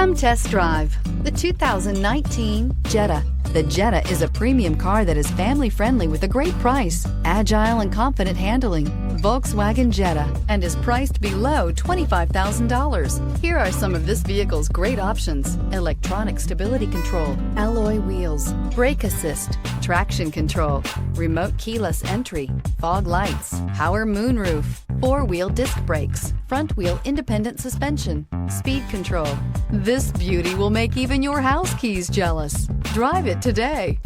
Come test drive the 2019 Jetta. The Jetta is a premium car that is family-friendly with a great price, agile and confident handling. Volkswagen Jetta, and is priced below $25,000. Here are some of this vehicle's great options: electronic stability control, alloy wheels, brake assist, traction control, remote keyless entry, fog lights, power moonroof, four-wheel disc brakes, front-wheel independent suspension, speed control. This beauty will make even your house keys jealous. Drive it today.